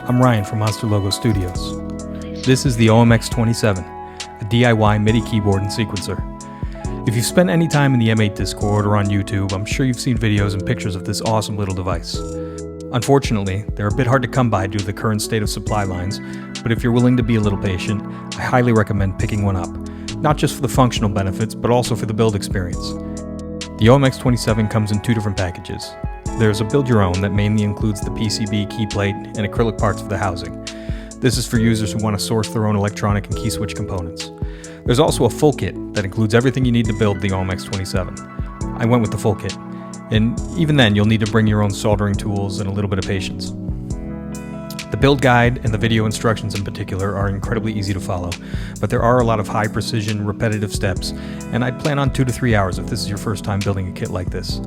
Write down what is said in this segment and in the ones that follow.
I'm Ryan from Monster Logo Studios. This is the OMX-27, a DIY MIDI keyboard and sequencer. If you've spent any time in the M8 Discord or on YouTube, I'm sure you've seen videos and pictures of this awesome little device. Unfortunately, they're a bit hard to come by due to the current state of supply lines, but if you're willing to be a little patient, I highly recommend picking one up, not just for the functional benefits, but also for the build experience. The OMX-27 comes in two different packages. There's a build your own that mainly includes the PCB, key plate, and acrylic parts for the housing. This is for users who want to source their own electronic and key switch components. There's also a full kit that includes everything you need to build the OMX-27. I went with the full kit, and even then you'll need to bring your own soldering tools and a little bit of patience. The build guide and the video instructions in particular are incredibly easy to follow, but there are a lot of high precision, repetitive steps, and I'd plan on 2 to 3 hours if this is your first time building a kit like this.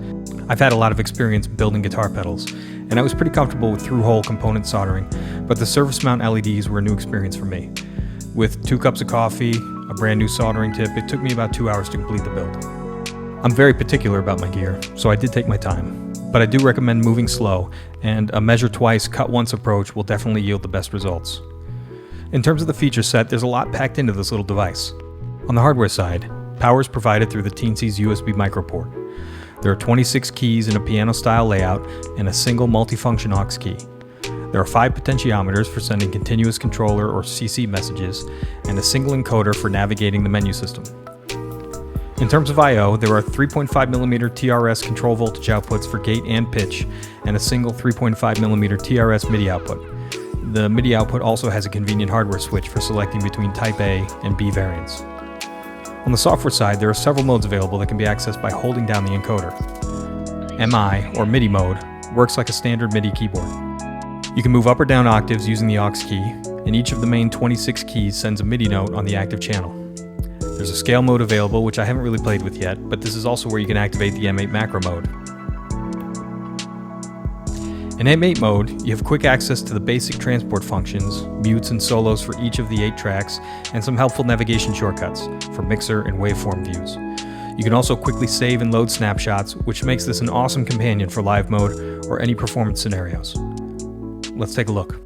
I've had a lot of experience building guitar pedals, and I was pretty comfortable with through-hole component soldering, but the surface mount LEDs were a new experience for me. With 2 cups of coffee, a brand new soldering tip, it took me about 2 hours to complete the build. I'm very particular about my gear, so I did take my time, but I do recommend moving slow, and a measure twice, cut once approach will definitely yield the best results. In terms of the feature set, there's a lot packed into this little device. On the hardware side, power is provided through the Teensy's USB micro port. There are 26 keys in a piano-style layout and a single multifunction aux key. There are 5 potentiometers for sending continuous controller or CC messages, and a single encoder for navigating the menu system. In terms of I/O, there are 3.5mm TRS control voltage outputs for gate and pitch, and a single 3.5mm TRS MIDI output. The MIDI output also has a convenient hardware switch for selecting between Type A and B variants. On the software side, there are several modes available that can be accessed by holding down the encoder. MI, or MIDI mode, works like a standard MIDI keyboard. You can move up or down octaves using the aux key, and each of the main 26 keys sends a MIDI note on the active channel. There's a scale mode available, which I haven't really played with yet, but this is also where you can activate the M8 macro mode. In M8 mode, you have quick access to the basic transport functions, mutes and solos for each of the 8 tracks, and some helpful navigation shortcuts for mixer and waveform views. You can also quickly save and load snapshots, which makes this an awesome companion for live mode or any performance scenarios. Let's take a look.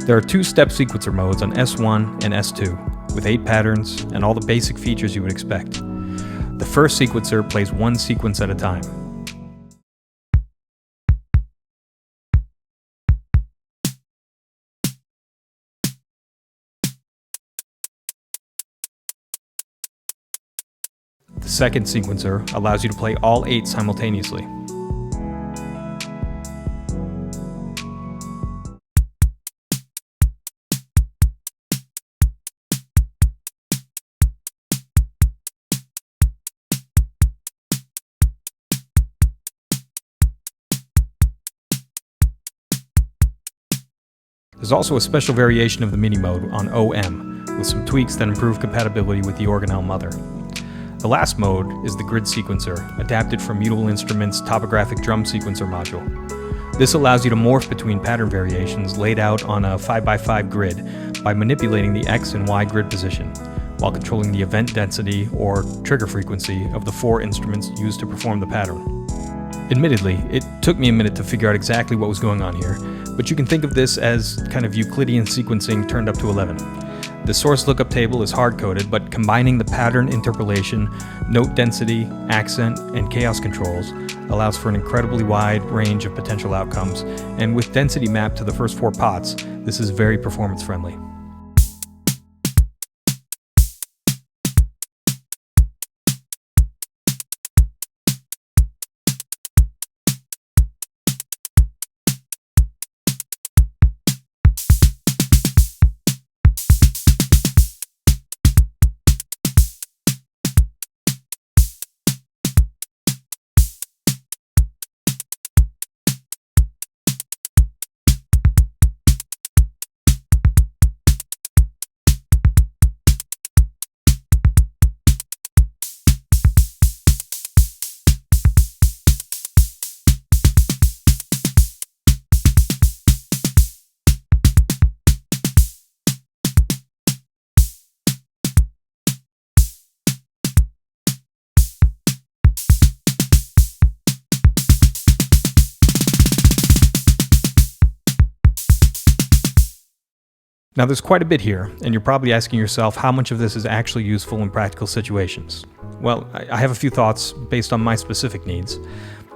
There are 2 step sequencer modes on S1 and S2, with 8 patterns and all the basic features you would expect. The first sequencer plays 1 sequence at a time. The second sequencer allows you to play all 8 simultaneously. There's also a special variation of the MIDI mode on OM, with some tweaks that improve compatibility with the organelle mother. The last mode is the grid sequencer, adapted from Mutable Instruments' topographic drum sequencer module. This allows you to morph between pattern variations laid out on a 5x5 grid by manipulating the X and Y grid position, while controlling the event density or trigger frequency of the 4 instruments used to perform the pattern. Admittedly, it took me a minute to figure out exactly what was going on here, but you can think of this as kind of Euclidean sequencing turned up to 11. The source lookup table is hard-coded, but combining the pattern interpolation, note density, accent, and chaos controls allows for an incredibly wide range of potential outcomes, and with density mapped to the first 4 pots, this is very performance-friendly. Now there's quite a bit here, and you're probably asking yourself how much of this is actually useful in practical situations. Well, I have a few thoughts based on my specific needs.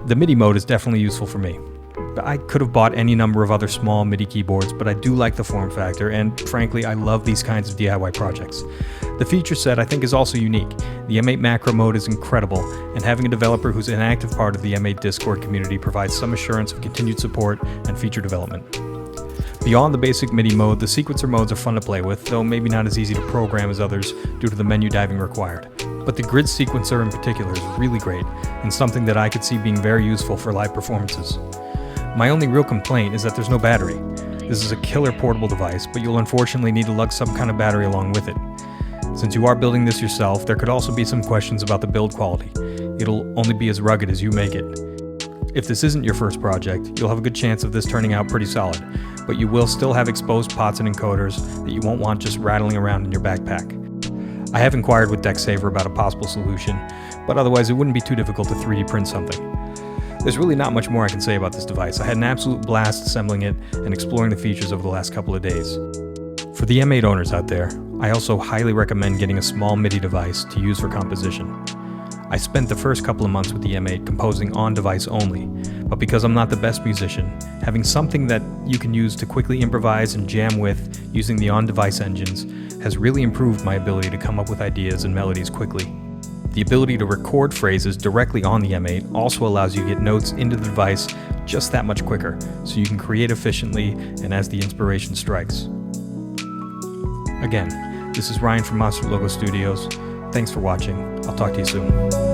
The MIDI mode is definitely useful for me. I could have bought any number of other small MIDI keyboards, but I do like the form factor, and frankly, I love these kinds of DIY projects. The feature set I think is also unique. The M8 macro mode is incredible, and having a developer who's an active part of the M8 Discord community provides some assurance of continued support and feature development. Beyond the basic MIDI mode, the sequencer modes are fun to play with, though maybe not as easy to program as others due to the menu diving required. But the grid sequencer in particular is really great, and something that I could see being very useful for live performances. My only real complaint is that there's no battery. This is a killer portable device, but you'll unfortunately need to lug some kind of battery along with it. Since you are building this yourself, there could also be some questions about the build quality. It'll only be as rugged as you make it. If this isn't your first project, you'll have a good chance of this turning out pretty solid, but you will still have exposed pots and encoders that you won't want just rattling around in your backpack. I have inquired with DeckSaver about a possible solution, but otherwise it wouldn't be too difficult to 3D print something. There's really not much more I can say about this device. I had an absolute blast assembling it and exploring the features over the last couple of days. For the M8 owners out there, I also highly recommend getting a small MIDI device to use for composition. I spent the first couple of months with the M8 composing on-device only, but because I'm not the best musician, having something that you can use to quickly improvise and jam with using the on-device engines has really improved my ability to come up with ideas and melodies quickly. The ability to record phrases directly on the M8 also allows you to get notes into the device just that much quicker, so you can create efficiently and as the inspiration strikes. Again, this is Ryan from Monster Logo Studios. Thanks for watching. I'll talk to you soon.